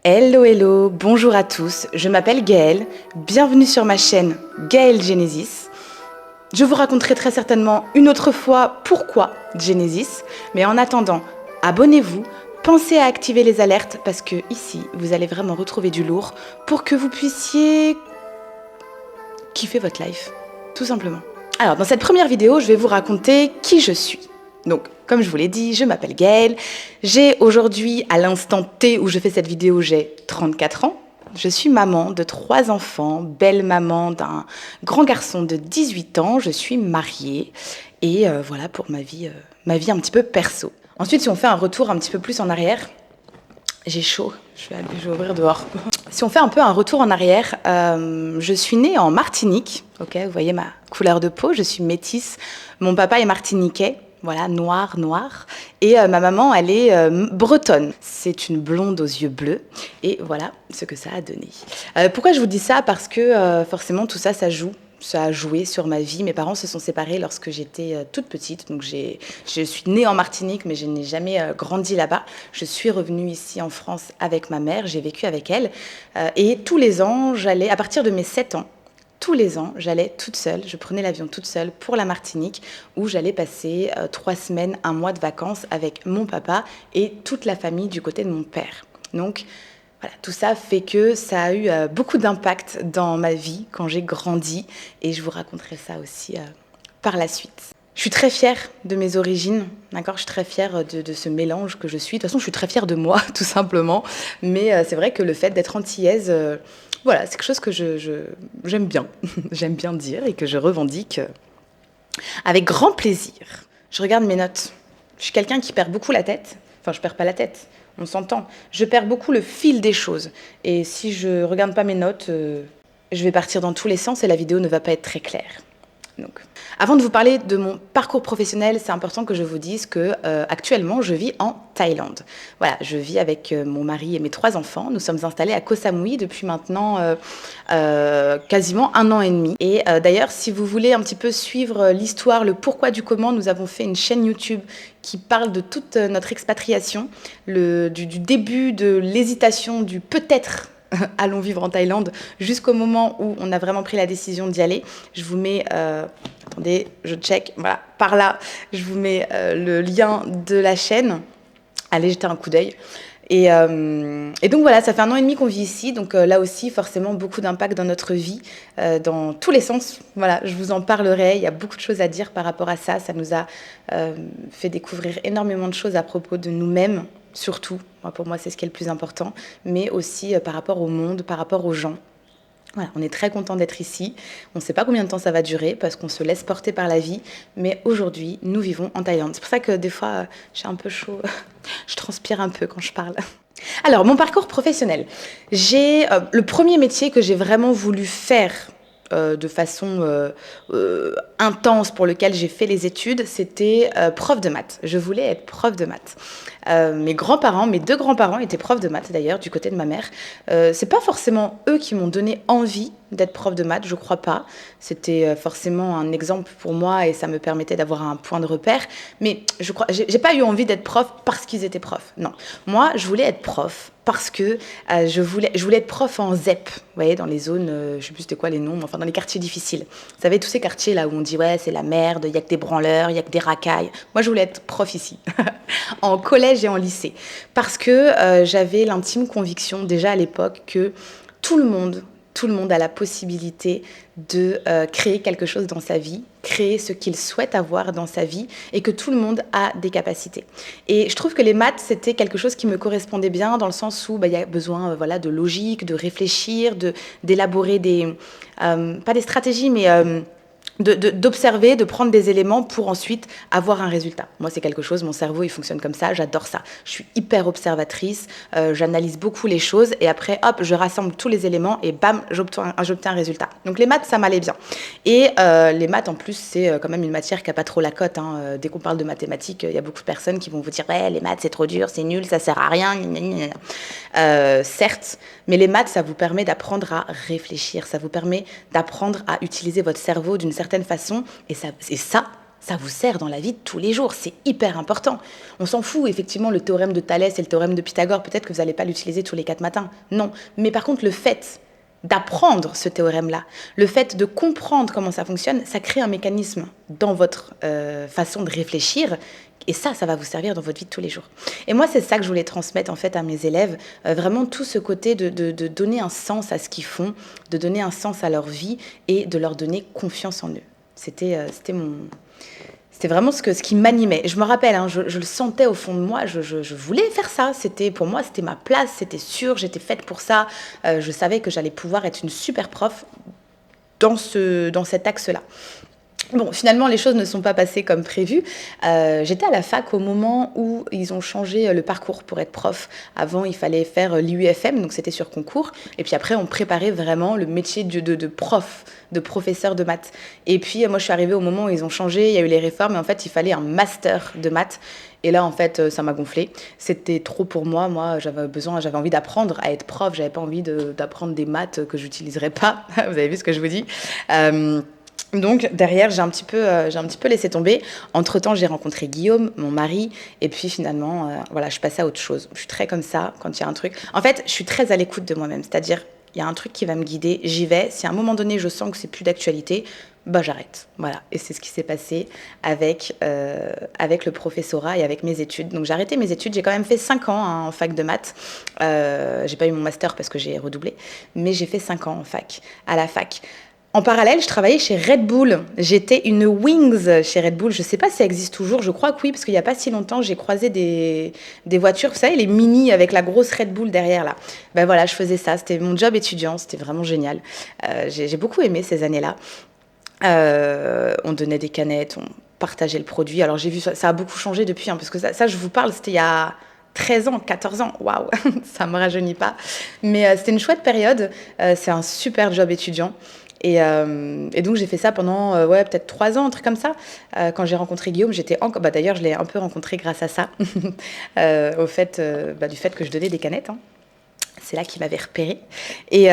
Hello hello, bonjour à tous, je m'appelle Gaëlle, bienvenue sur ma chaîne Gaëlle Genesis. Je vous raconterai très certainement une autre fois pourquoi Genesis, mais en attendant, abonnez-vous, pensez à activer les alertes parce que ici, vous allez vraiment retrouver du lourd pour que vous puissiez kiffer votre life, tout simplement. Alors, dans cette première vidéo, je vais vous raconter qui je suis. Donc, comme je vous l'ai dit, je m'appelle Gaëlle. J'ai aujourd'hui, à l'instant T où je fais cette vidéo, j'ai 34 ans. Je suis maman de 3 enfants, belle maman d'un grand garçon de 18 ans. Je suis mariée et voilà pour ma vie un petit peu perso. Ensuite, si on fait un retour un petit peu plus en arrière, j'ai chaud, je vais ouvrir dehors. Si on fait un peu un retour en arrière, je suis née en Martinique, ok, vous voyez ma couleur de peau, je suis métisse. Mon papa est martiniquais, voilà, noir. Et ma maman, elle est bretonne. C'est une blonde aux yeux bleus. Et voilà ce que ça a donné. Pourquoi je vous dis ça? Parce que forcément, tout ça, ça joue. Ça a joué sur ma vie. Mes parents se sont séparés lorsque j'étais toute petite. Donc je suis née en Martinique, mais je n'ai jamais grandi là-bas. Je suis revenue ici en France avec ma mère. J'ai vécu avec elle. Et tous les ans, j'allais, à partir de mes 7 ans, tous les ans, j'allais toute seule, je prenais l'avion toute seule pour la Martinique où j'allais passer 3 semaines, un mois de vacances avec mon papa et toute la famille du côté de mon père. Donc voilà, tout ça fait que ça a eu beaucoup d'impact dans ma vie quand j'ai grandi et je vous raconterai ça aussi par la suite. Je suis très fière de mes origines, d'accord. Je suis très fière de ce mélange que je suis. De toute façon, je suis très fière de moi, tout simplement. Mais c'est vrai que le fait d'être antillaise, voilà, c'est quelque chose que j'aime bien. J'aime bien dire et que je revendique avec grand plaisir. Je regarde mes notes. Je suis quelqu'un qui perd beaucoup la tête. Enfin, je perds pas la tête, on s'entend. Je perds beaucoup le fil des choses. Et si je regarde pas mes notes, je vais partir dans tous les sens et la vidéo ne va pas être très claire. Donc, avant de vous parler de mon parcours professionnel, c'est important que je vous dise que actuellement, je vis en Thaïlande. Voilà, je vis avec mon mari et mes 3 enfants. Nous sommes installés à Koh Samui depuis maintenant quasiment 1 an et demi. Et d'ailleurs, si vous voulez un petit peu suivre l'histoire, le pourquoi du comment, nous avons fait une chaîne YouTube qui parle de toute notre expatriation, du début de l'hésitation, du peut-être allons vivre en Thaïlande, jusqu'au moment où on a vraiment pris la décision d'y aller. Je vous mets, attendez, je check, voilà, par là, je vous mets le lien de la chaîne. Allez jeter un coup d'œil. Et donc voilà, ça fait 1 an et demi qu'on vit ici, donc là aussi forcément beaucoup d'impact dans notre vie, dans tous les sens. Voilà, je vous en parlerai, il y a beaucoup de choses à dire par rapport à ça. Ça nous a fait découvrir énormément de choses à propos de nous-mêmes, surtout. Pour moi, c'est ce qui est le plus important, mais aussi par rapport au monde, par rapport aux gens. Voilà, on est très content d'être ici. On ne sait pas combien de temps ça va durer parce qu'on se laisse porter par la vie. Mais aujourd'hui, nous vivons en Thaïlande. C'est pour ça que des fois, j'ai un peu chaud. Je transpire un peu quand je parle. Alors, mon parcours professionnel. J'ai le premier métier que j'ai vraiment voulu faire de façon intense pour lequel j'ai fait les études, c'était prof de maths. Je voulais être prof de maths. Mes grands-parents, mes 2 grands-parents étaient profs de maths d'ailleurs, du côté de ma mère. C'est pas forcément eux qui m'ont donné envie d'être prof de maths, je crois pas. C'était forcément un exemple pour moi et ça me permettait d'avoir un point de repère. Mais je crois, j'ai pas eu envie d'être prof parce qu'ils étaient profs. Non, moi je voulais être prof parce que je voulais être prof en ZEP, vous voyez, dans les zones, je sais plus c'était quoi les noms, mais enfin dans les quartiers difficiles. Vous savez, tous ces quartiers là où on dit ouais c'est la merde, il y a que des branleurs, il y a que des racailles. Moi je voulais être prof ici, en collège et en lycée, parce que j'avais l'intime conviction déjà à l'époque que tout le monde a la possibilité de créer quelque chose dans sa vie, créer ce qu'il souhaite avoir dans sa vie et que tout le monde a des capacités. Et je trouve que les maths, c'était quelque chose qui me correspondait bien dans le sens où il y a besoin voilà, de logique, de réfléchir, d'élaborer des... pas des stratégies, mais... d'observer, de prendre des éléments pour ensuite avoir un résultat. Moi, c'est quelque chose, mon cerveau, il fonctionne comme ça, j'adore ça. Je suis hyper observatrice, j'analyse beaucoup les choses et après, hop, je rassemble tous les éléments et bam, j'obtiens un résultat. Donc les maths, ça m'allait bien. Et les maths, en plus, c'est quand même une matière qui n'a pas trop la cote. Hein. Dès qu'on parle de mathématiques, il y a beaucoup de personnes qui vont vous dire « Ouais, les maths, c'est trop dur, c'est nul, ça sert à rien. » Certes, mais les maths, ça vous permet d'apprendre à réfléchir, ça vous permet d'apprendre à utiliser votre cerveau d'une certaine façon et ça, ça vous sert dans la vie de tous les jours, c'est hyper important. On s'en fout, effectivement, le théorème de Thalès et le théorème de Pythagore, peut-être que vous n'allez pas l'utiliser tous les 4 matins, non. Mais par contre, le fait d'apprendre ce théorème-là, le fait de comprendre comment ça fonctionne, ça crée un mécanisme dans votre façon de réfléchir. Et ça va vous servir dans votre vie de tous les jours. Et moi, c'est ça que je voulais transmettre en fait à mes élèves, vraiment tout ce côté de donner un sens à ce qu'ils font, de donner un sens à leur vie et de leur donner confiance en eux. C'était vraiment ce qui m'animait. Je me rappelle, hein, je le sentais au fond de moi, je voulais faire ça. Pour moi, c'était ma place, c'était sûr, j'étais faite pour ça. Je savais que j'allais pouvoir être une super prof dans cet axe-là. Bon, finalement, les choses ne sont pas passées comme prévu. J'étais à la fac au moment où ils ont changé le parcours pour être prof. Avant, il fallait faire l'IUFM, donc c'était sur concours. Et puis après, on préparait vraiment le métier de prof, de professeur de maths. Et puis, moi, je suis arrivée au moment où ils ont changé, il y a eu les réformes, et en fait, il fallait un master de maths. Et là, en fait, ça m'a gonflé. C'était trop pour moi. Moi, j'avais envie d'apprendre à être prof. J'avais pas envie d'apprendre des maths que j'utiliserais pas. Vous avez vu ce que je vous dis Donc derrière, j'ai un petit peu laissé tomber. Entre-temps, j'ai rencontré Guillaume, mon mari, et puis finalement, voilà, je passais à autre chose. Je suis très comme ça quand il y a un truc. En fait, je suis très à l'écoute de moi-même, c'est-à-dire il y a un truc qui va me guider, j'y vais. Si à un moment donné, je sens que c'est plus d'actualité, bah j'arrête. Voilà. Et c'est ce qui s'est passé avec le professorat et avec mes études. Donc j'ai arrêté mes études. J'ai quand même fait 5 ans hein, en fac de maths. J'ai pas eu mon master parce que j'ai redoublé, mais j'ai fait 5 ans à la fac. En parallèle, je travaillais chez Red Bull. J'étais une Wings chez Red Bull. Je ne sais pas si ça existe toujours. Je crois que oui, parce qu'il n'y a pas si longtemps, j'ai croisé des voitures, vous savez, les mini avec la grosse Red Bull derrière là. Ben voilà, je faisais ça. C'était mon job étudiant. C'était vraiment génial. J'ai beaucoup aimé ces années-là. On donnait des canettes, on partageait le produit. Alors j'ai vu, ça a beaucoup changé depuis, hein, parce que ça, je vous parle, c'était il y a 13 ans, 14 ans, waouh, ça ne me rajeunit pas. Mais c'était une chouette période. C'est un super job étudiant. Et donc j'ai fait ça pendant peut-être 3 ans, un truc comme ça. Quand j'ai rencontré Guillaume, d'ailleurs je l'ai un peu rencontré grâce à ça, du fait que je donnais des canettes. Hein. C'est là qu'il m'avait repéré. Et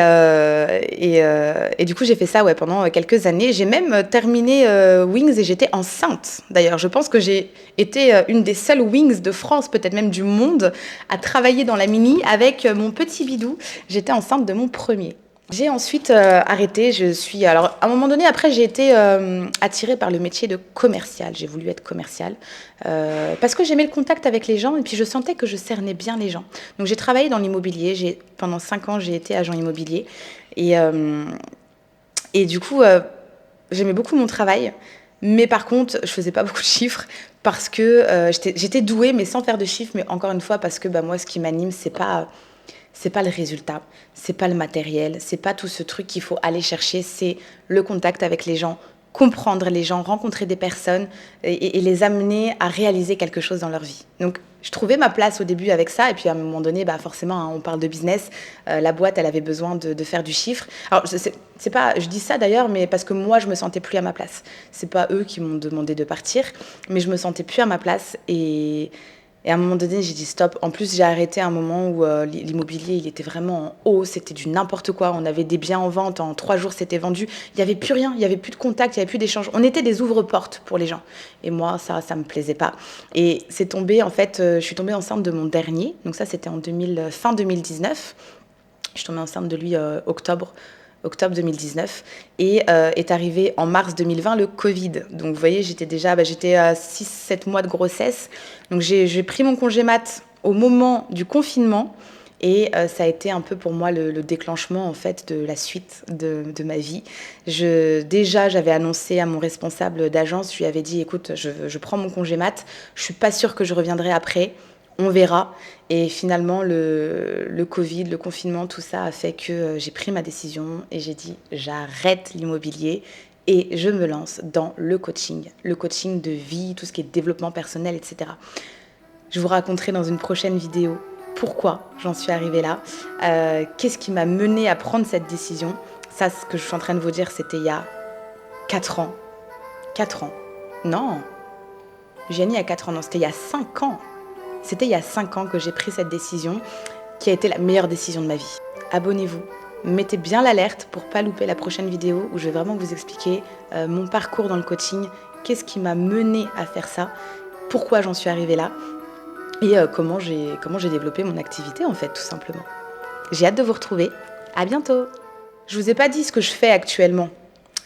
du coup, j'ai fait ça pendant quelques années. J'ai même terminé Wings et j'étais enceinte. D'ailleurs, je pense que j'ai été une des seules Wings de France, peut-être même du monde, à travailler dans la mini avec mon petit bidou. J'étais enceinte de mon premier. J'ai ensuite arrêté. Alors, à un moment donné, après, j'ai été attirée par le métier de commercial. J'ai voulu être commerciale parce que j'aimais le contact avec les gens et puis je sentais que je cernais bien les gens. Donc, j'ai travaillé dans l'immobilier. Pendant 5 ans, j'ai été agent immobilier. Et du coup, j'aimais beaucoup mon travail. Mais par contre, je faisais pas beaucoup de chiffres parce que j'étais douée, mais sans faire de chiffres. Mais encore une fois, parce que moi, ce qui m'anime, c'est pas le résultat, c'est pas le matériel, c'est pas tout ce truc qu'il faut aller chercher, c'est le contact avec les gens, comprendre les gens, rencontrer des personnes et les amener à réaliser quelque chose dans leur vie. Donc, je trouvais ma place au début avec ça, et puis à un moment donné, forcément, hein, on parle de business, la boîte, elle avait besoin de faire du chiffre. Alors, c'est pas, je dis ça d'ailleurs, mais parce que moi, je me sentais plus à ma place. C'est pas eux qui m'ont demandé de partir, mais je me sentais plus à ma place et à un moment donné, j'ai dit stop. En plus, j'ai arrêté à un moment où l'immobilier, il était vraiment en haut. C'était du n'importe quoi. On avait des biens en vente. En 3 jours, c'était vendu. Il n'y avait plus rien. Il n'y avait plus de contact. Il n'y avait plus d'échange. On était des ouvre-portes pour les gens. Et moi, ça me plaisait pas. Et c'est tombé, en fait, je suis tombée enceinte de mon dernier. Donc ça, c'était fin 2019. Je suis tombée enceinte de lui octobre 2019, et est arrivé en mars 2020 le Covid. Donc vous voyez, j'étais à 6-7 mois de grossesse. Donc j'ai pris mon congé mat au moment du confinement, et ça a été un peu pour moi le déclenchement en fait de la suite de ma vie. J'avais annoncé à mon responsable d'agence, je lui avais dit écoute, je prends mon congé mat, je suis pas sûre que je reviendrai après. On verra. Et finalement, le Covid, le confinement, tout ça a fait que j'ai pris ma décision et j'ai dit j'arrête l'immobilier et je me lance dans le coaching de vie, tout ce qui est développement personnel, etc. Je vous raconterai dans une prochaine vidéo pourquoi j'en suis arrivée là, qu'est-ce qui m'a menée à prendre cette décision. Ça, ce que je suis en train de vous dire, c'était il y a 4 ans. 4 ans. Non. Jenny a 4 ans. Non, c'était il y a 5 ans. C'était il y a 5 ans que j'ai pris cette décision qui a été la meilleure décision de ma vie. Abonnez-vous, mettez bien l'alerte pour ne pas louper la prochaine vidéo où je vais vraiment vous expliquer mon parcours dans le coaching qu'est-ce qui m'a menée à faire ça, pourquoi j'en suis arrivée là et comment j'ai développé mon activité en fait tout simplement. J'ai hâte de vous retrouver. À bientôt. Je vous ai pas dit ce que je fais actuellement.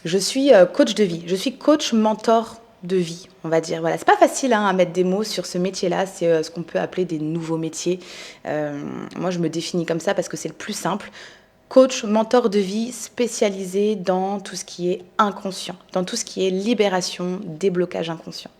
Je suis coach de vie. Je suis coach mentor de vie, on va dire. Voilà, c'est pas facile à mettre des mots sur ce métier-là. C'est ce qu'on peut appeler des nouveaux métiers. Moi, je me définis comme ça parce que c'est le plus simple. Coach mentor de vie spécialisé dans tout ce qui est inconscient, dans tout ce qui est libération, déblocage inconscient.